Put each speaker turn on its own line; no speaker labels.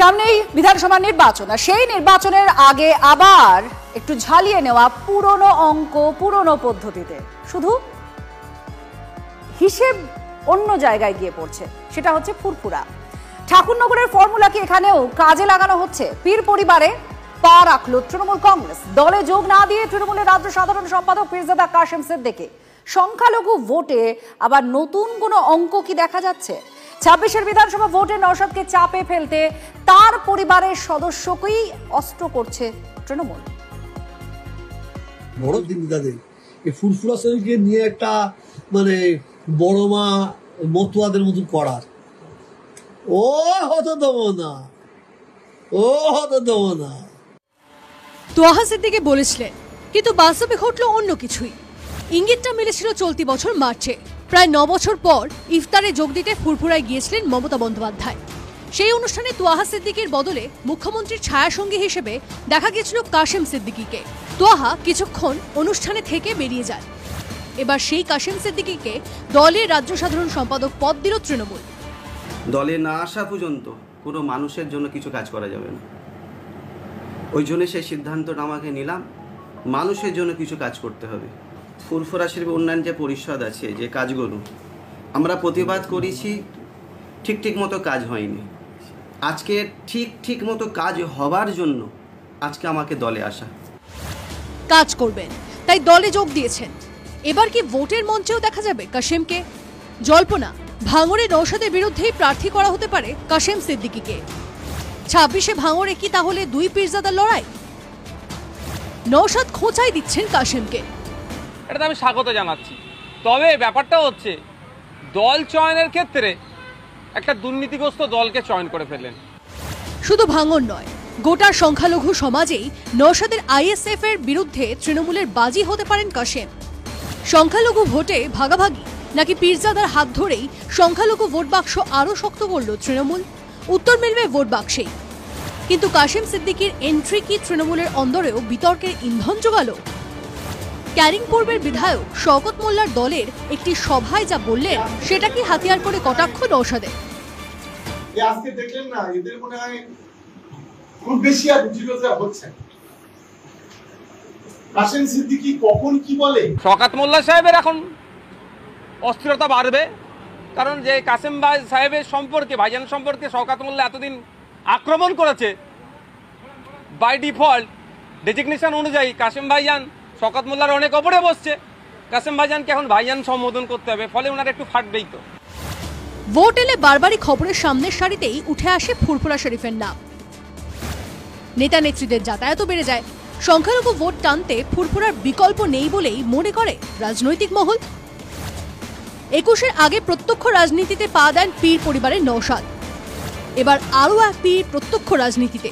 সামনেই বিধানসভা নির্বাচন, আর সেই নির্বাচনের আগে আবার একটু ঝালিয়ে নেওয়া পুরনো অঙ্ক পুরনো পদ্ধতিতে, শুধু হিসেব অন্য জায়গায় গিয়ে পড়ছে। সেটা হচ্ছে ফুরফুরা। ঠাকুরনগরের ফর্মুলাকে এখানেও কাজে লাগানো হচ্ছে। পীর পরিবারে পা রাখল তৃণমূল কংগ্রেস। দলে যোগ না দিয়ে তৃণমূলের রাজ্য সাধারণ সম্পাদক পীরজাদা কাশেম সিদ্দিকী। সংখ্যালঘু ভোটে আবার নতুন কোনো অঙ্ক কি দেখা যাচ্ছে? 26-এর বিধানসভা ভোটে নওশাদকে চাপে ফেলতে তার পরিবারের সদস্যকেই অস্ত্র করছে তৃণমূল।
বড় দিন দাদা এই ফুরফুরা শরীরকে নিয়ে একটা মানে বড় মা মতুয়াদের মতো করার, ও হতে দেবো না, ও হতে দেবো না।
তোহা সিদ্দিকী বলেছিলেন, কিন্তু বাস্তবে ঘটল অন্য কিছুই। ইঙ্গিতটা মিলেছিল চলতি বছর মার্চে। প্রায় 9 বছর পর ইফতারে যোগ দিতে ফুরফুরায় গিয়েছিলেন মমতা বন্দ্যোপাধ্যায়। সেই অনুষ্ঠানে তোহা সিদ্দিকীর বদলে মুখ্যমন্ত্রীর ছায়াসঙ্গী হিসেবে দেখা গিয়েছিল কাশেম সিদ্দিকীকে। তোহা কিছুক্ষণ অনুষ্ঠানে থেকে বেরিয়ে যান। এবার সেই কাশেম সিদ্দিকীকে দলের রাজ্য সাধারণ সম্পাদক পদ দিল তৃণমূল।
দলে না আসা পর্যন্ত কোনো মানুষের জন্য কিছু কাজ করা যাবে না। ওই জন্য সেই সিদ্ধান্তটা আমাকে নিলাম, মানুষের জন্য কিছু কাজ করতে হবে। ফুরফুরা শরীফ উন্নয়ন যে পরিষদ আছে, যে কাজগুলো আমরা প্রতিবাদ করেছি, ঠিক মতো কাজ হয়নি। আজকে ঠিক মতো কাজ হবার জন্য আজকে আমাকে দলে আসা।
কাজ করবেন তাই দলে যোগ দিয়েছেন। এবার কি ভোটের মঞ্চেও দেখা যাবে কাশেমকে? জল্পনা, ভাঙড়ে নওশাদের বিরুদ্ধেই প্রার্থী করা হতে পারে কাশেম সিদ্দিকীকে। 26-এ ভাঙড়ে কি তাহলে দুই পীরজাদার লড়াই? নওশাদ খোঁচাই দিচ্ছেন কাশেমকে।
এটা আমি স্বাগত জানাচ্ছি। তবে ব্যাপারটা হচ্ছে দল চয়নের ক্ষেত্রে একটা দুর্নীতিগ্রস্ত দলকে চয়ন করে ফেললেন।
শুধু ভাঙড় নয়, গোটা সংখ্যালঘু সমাজেই নওশাদের আইএসএফ এর বিরুদ্ধে তৃণমূলের বাজি হতে পারেন কাশেম। সংখ্যালঘু ভোটে ভাগাভাগি নাকি পীরজাদার হাত ধরেই সংখ্যালঘু ভোট বাক্স আরও শক্ত করল তৃণমূল? উত্তর মিলবে ভোট বাক্সেই। কিন্তু কাশেম সিদ্দিকীর এন্ট্রি কি তৃণমূলের অন্দরেও বিতর্কের ইন্ধন জোগালো? ক্যারিং পূর্বের বিধায়ক শওকত মোল্লার দলের একটি সভায় যা বললেন, সেটা কি হাতিয়ার করে কটাক্ষ নওশাদের?
আজকে দেখলেন না, এদের মনে হয় খুব বেশি আর বুঝিরোজা হচ্ছে। কাশেম সিদ্দিকী কখন কি বলে?
শওকত মোল্লা সাহেবের এখন অস্থিরতা বাড়বে, কারণ যে কাশেম ভাই সাহেবের সম্পর্কে, ভাইজান সম্পর্কে শওকত মোল্লা এতদিন আক্রমণ করেছে, বাই ডিফল্ট ডেজিগনেশন অনুযায়ী কাশেম ভাইজান শওকত মোল্লার অনেক ওপরে বসছে। কাশেম ভাইজানকে এখন ভাইজান সম্বোধন করতে হবে, ফলে ওনার একটু ফাটবেই। তো
ভোট এলে বারবারই খবরের সামনের সারিতেই উঠে আসে ফুরফুরা শরীফের নাম। নেতা নেত্রীদের যাতায়াতও বেড়ে যায়। সংখ্যালঘু ভোট টানতে ফুরফুরার বিকল্প নেই বলেই মনে করে রাজনৈতিক মহল। 21-এর আগে প্রত্যক্ষ রাজনীতিতে পা দেন পীর পরিবারের নওশাদ। এবার আরও এক পীর প্রত্যক্ষ রাজনীতিতে।